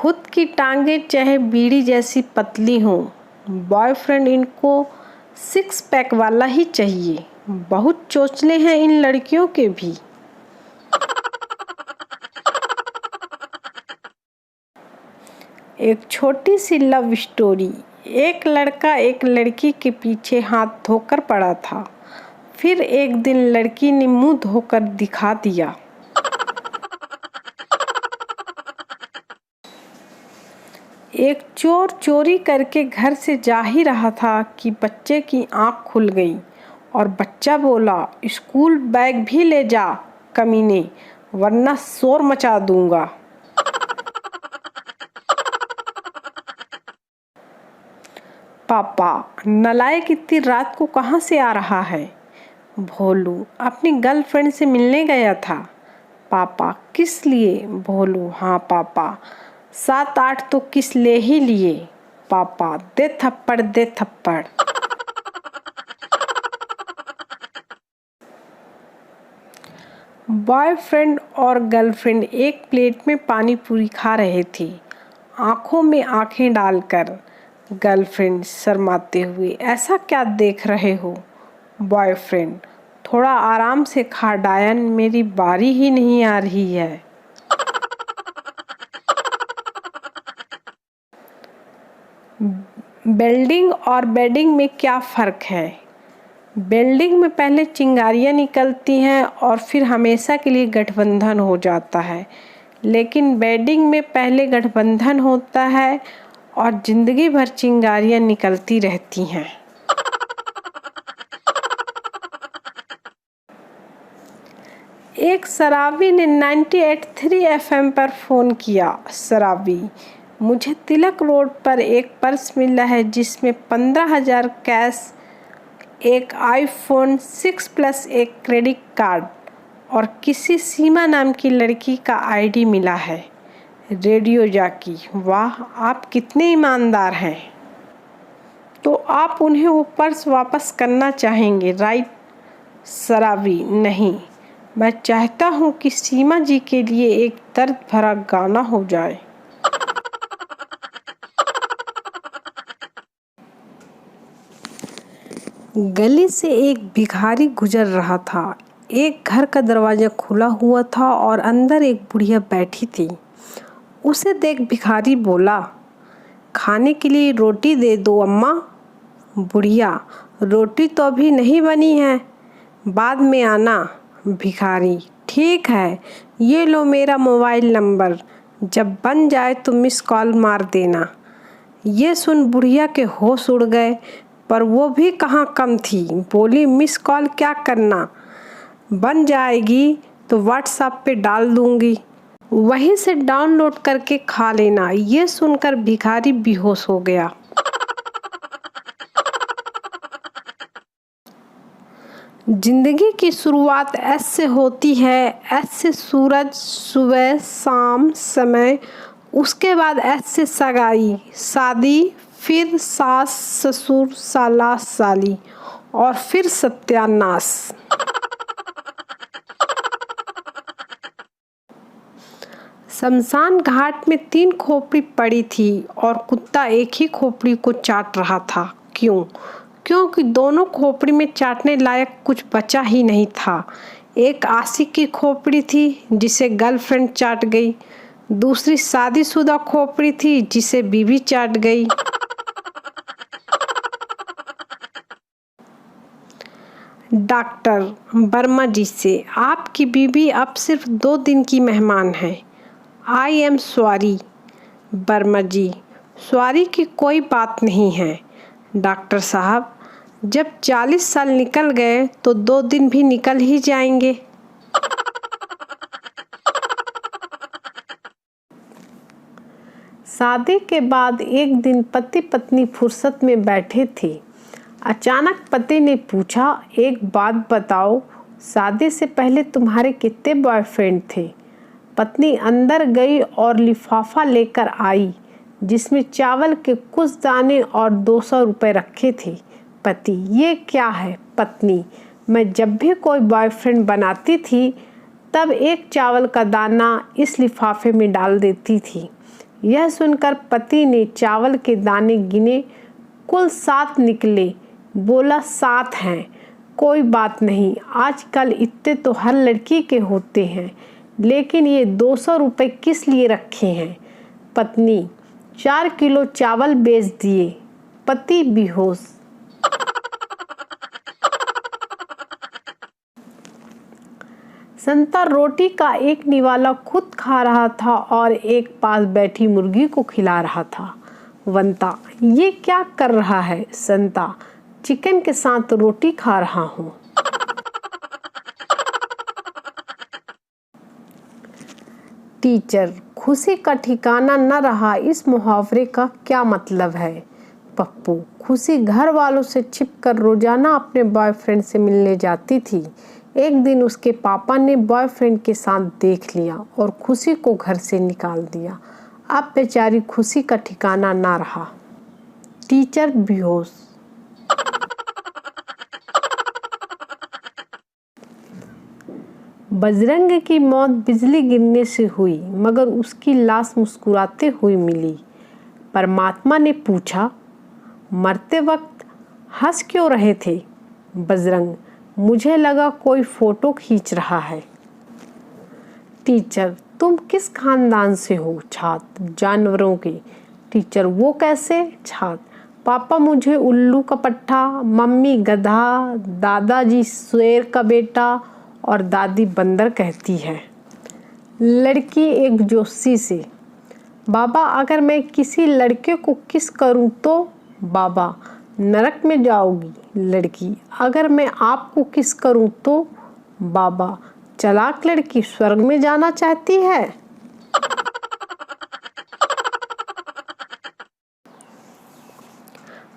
खुद की टांगें चाहे बीड़ी जैसी पतली हों, बॉयफ्रेंड इनको सिक्स पैक वाला ही चाहिए। बहुत चोचले हैं इन लड़कियों के भी। एक छोटी सी लव स्टोरी। एक लड़का एक लड़की के पीछे हाथ धोकर पड़ा था। फिर एक दिन लड़की ने मुंह धोकर दिखा दिया। एक चोर चोरी करके घर से जा ही रहा था कि बच्चे की आंख खुल गई और बच्चा बोला, स्कूल बैग भी ले जा कमीने, वरना शोर मचा दूंगा। पापा, नालायक इतनी रात को कहाँ से आ रहा है? भोलू, अपनी गर्लफ्रेंड से मिलने गया था। पापा, किस लिए? भोलू, हाँ पापा, 7-8 तो किस ले ही लिए। पापा, दे थप्पड़ दे थप्पड़। बॉयफ्रेंड और गर्लफ्रेंड एक प्लेट में पानी पूरी खा रहे थे, आंखों में आंखें डालकर। गर्लफ्रेंड शर्माते हुए, ऐसा क्या देख रहे हो? बॉयफ्रेंड, थोड़ा आराम से खा डायन, मेरी बारी ही नहीं आ रही है। बिल्डिंग और बेडिंग में क्या फ़र्क है? बिल्डिंग में पहले चिंगारियाँ निकलती हैं और फिर हमेशा के लिए गठबंधन हो जाता है, लेकिन बेडिंग में पहले गठबंधन होता है और ज़िंदगी भर चिंगारियाँ निकलती रहती हैं। एक शराबी ने 98.3 FM पर फ़ोन किया। शराबी, मुझे तिलक रोड पर एक पर्स मिला है जिसमें 15,000 कैश, एक iPhone 6 प्लस एक क्रेडिट कार्ड और किसी सीमा नाम की लड़की का ID मिला है। रेडियो जॉकी, वाह, आप कितने ईमानदार हैं। तो आप उन्हें वो पर्स वापस करना चाहेंगे, राइट? शराबी, नहीं, मैं चाहता हूँ कि सीमा जी के लिए एक दर्द भरा गाना हो जाए। गली से एक भिखारी गुजर रहा था। एक घर का दरवाजा खुला हुआ था और अंदर एक बुढ़िया बैठी थी। उसे देख भिखारी बोला, खाने के लिए रोटी दे दो अम्मा। बुढ़िया, रोटी तो अभी नहीं बनी है, बाद में आना। भिखारी, ठीक है, ये लो मेरा मोबाइल नंबर, जब बन जाए तो मिस कॉल मार देना। ये सुन बुढ़िया के होश उड़ गए, पर वो भी कहाँ कम थी। बोली, मिस कॉल क्या करना, बन जाएगी तो व्हाट्सएप पे डाल दूंगी, वहीं से डाउनलोड करके खा लेना। ये सुनकर भिखारी बेहोश हो गया। जिंदगी की शुरुआत एस से होती है। एस से सूरज, सुबह, शाम, समय। उसके बाद एस से सगाई, शादी, फिर सास, ससुर, साला, साली और फिर सत्यानाश। शमशान घाट में 3 खोपड़ी पड़ी थी और कुत्ता एक ही खोपड़ी को चाट रहा था। क्यों? क्योंकि दोनों खोपड़ी में चाटने लायक कुछ बचा ही नहीं था। एक आशिक की खोपड़ी थी जिसे गर्लफ्रेंड चाट गई, दूसरी शादीशुदा खोपड़ी थी जिसे बीवी चाट गई। डॉक्टर वर्मा जी से, आपकी बीवी अब सिर्फ 2 दिन की मेहमान है। I am sorry. Verma ji, sorry की कोई बात नहीं है डॉक्टर साहब, जब 40 साल निकल गए तो 2 दिन भी निकल ही जाएंगे। शादी के बाद एक दिन पति पत्नी फुर्सत में बैठे थे। अचानक पति ने पूछा, एक बात बताओ, शादी से पहले तुम्हारे कितने बॉयफ्रेंड थे? पत्नी अंदर गई और लिफाफा लेकर आई जिसमें चावल के कुछ दाने और 200 रुपए रखे थे। पति, ये क्या है? पत्नी, मैं जब भी कोई बॉयफ्रेंड बनाती थी तब एक चावल का दाना इस लिफाफे में डाल देती थी, यह सुनकर पति ने चावल के दाने गिने, कुल 7 निकले। बोला 7 हैं, कोई बात नहीं, आजकल इतने तो हर लड़की के होते हैं, लेकिन ये 200 रुपये किस लिए रखे हैं? पत्नी 4 किलो चावल बेच दिए। पति बेहोश। संता रोटी का एक निवाला खुद खा रहा था और एक पास बैठी मुर्गी को खिला रहा था। वंता, ये क्या कर रहा है? संता, चिकन के साथ रोटी खा रहा हूँ। टीचर, खुशी का ठिकाना न रहा, इस मुहावरे का क्या मतलब है? पप्पू, खुशी घर वालों से छिपकर रोजाना अपने बॉयफ्रेंड से मिलने जाती थी। एक दिन उसके पापा ने बॉयफ्रेंड के साथ देख लिया और खुशी को घर से निकाल दिया। अब बेचारी खुशी का ठिकाना ना रहा। टीचर बेहोश। बजरंग की मौत बिजली गिरने से हुई, मगर उसकी लाश मुस्कुराते हुए मिली। परमात्मा ने पूछा, मरते वक्त हंस क्यों रहे थे? बजरंग, मुझे लगा कोई फोटो खींच रहा है। टीचर, तुम किस खानदान से हो? छात्र, जानवरों के। टीचर, वो कैसे? छात्र, पापा मुझे उल्लू का पट्टा, मम्मी गधा, दादाजी शेर का बेटा और दादी बंदर कहती है। लड़की एक जोशी से, बाबा अगर मैं किसी लड़के को किस करूं तो? बाबा, नरक में जाओगी। लड़की, अगर मैं आपको किस करूं तो? बाबा, चालाक लड़की स्वर्ग में जाना चाहती है।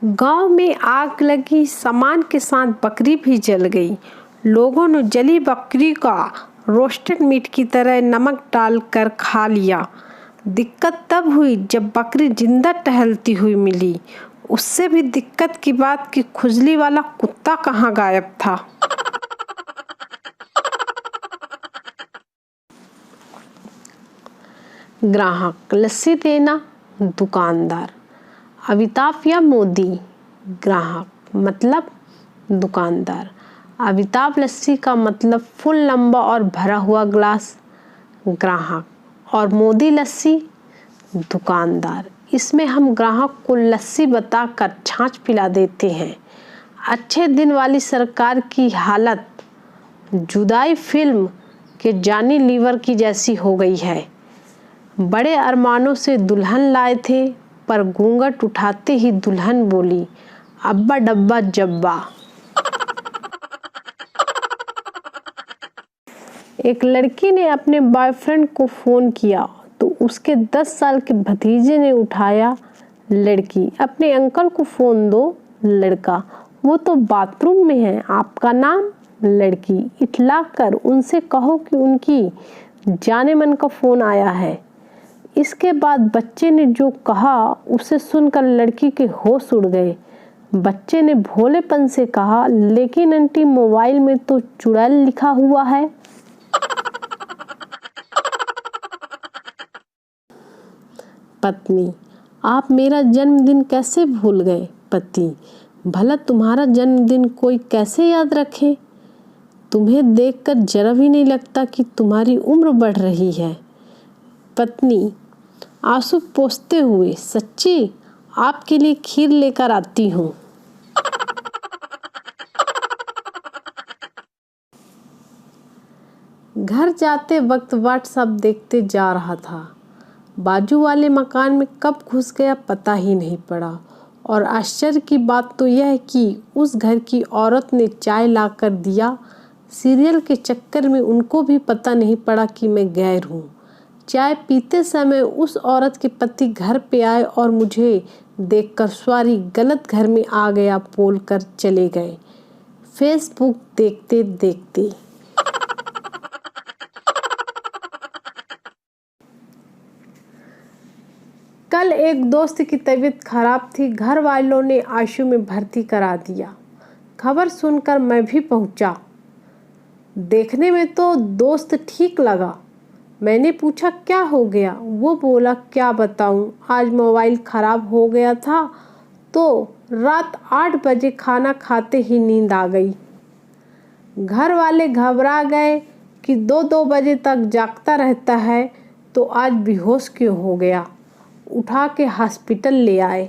गांव में आग लगी, सामान के साथ बकरी भी जल गई। लोगों ने जली बकरी का रोस्टेड मीट की तरह नमक डालकर खा लिया। दिक्कत तब हुई जब बकरी जिंदा टहलती हुई मिली। उससे भी दिक्कत की बात कि खुजली वाला कुत्ता कहाँ गायब था। ग्राहक, लस्सी देना। दुकानदार, अमिताभ या मोदी? ग्राहक, मतलब दुकानदार, अमिताभ लस्सी का मतलब फुल लंबा और भरा हुआ ग्लास। ग्राहक, और मोदी लस्सी? दुकानदार, इसमें हम ग्राहक को लस्सी बताकर छाछ पिला देते हैं। अच्छे दिन वाली सरकार की हालत जुदाई फिल्म के जॉनी लीवर की जैसी हो गई है। बड़े अरमानों से दुल्हन लाए थे, पर घूंघट उठाते ही दुल्हन बोली, अब्बा डब्बा जब्बा। एक लड़की ने अपने बॉयफ्रेंड को फोन किया तो उसके 10 साल के भतीजे ने उठाया। लड़की, अपने अंकल को फोन दो। लड़का, वो तो बाथरूम में है, आपका नाम? लड़की, इठलाकर उनसे कहो कि उनकी जाने मन का फोन आया है। इसके बाद बच्चे ने जो कहा उसे सुनकर लड़की के होश उड़ गए। बच्चे ने भोलेपन से कहा, लेकिन आंटी मोबाइल में तो चुड़ैल लिखा हुआ है। पत्नी, आप मेरा जन्मदिन कैसे भूल गए? पति, भला तुम्हारा जन्मदिन कोई कैसे याद रखे? तुम्हें देखकर जरा भी नहीं लगता कि तुम्हारी उम्र बढ़ रही है। पत्नी आंसू पोंछते हुए, सच्ची? आपके लिए खीर लेकर आती हूँ। घर जाते वक्त व्हाट्सएप देखते जा रहा था। बाजू वाले मकान में कब घुस गया पता ही नहीं पड़ा। और आश्चर्य की बात तो यह है कि उस घर की औरत ने चाय लाकर दिया। सीरियल के चक्कर में उनको भी पता नहीं पड़ा कि मैं गैर हूँ। चाय पीते समय उस औरत के पति घर पे आए और मुझे देखकर सॉरी गलत घर में आ गया बोलकर चले गए। फेसबुक देखते देखते। कल एक दोस्त की तबीयत खराब थी, घर वालों ने आईसीयू में भर्ती करा दिया। खबर सुनकर मैं भी पहुंचा। देखने में तो दोस्त ठीक लगा, मैंने पूछा क्या हो गया? वो बोला क्या बताऊं, आज मोबाइल खराब हो गया था तो रात 8 बजे खाना खाते ही नींद आ गई। घर वाले घबरा गए कि 2-2 बजे तक जागता रहता है तो आज बेहोश क्यों हो गया। उठा के हॉस्पिटल ले आए।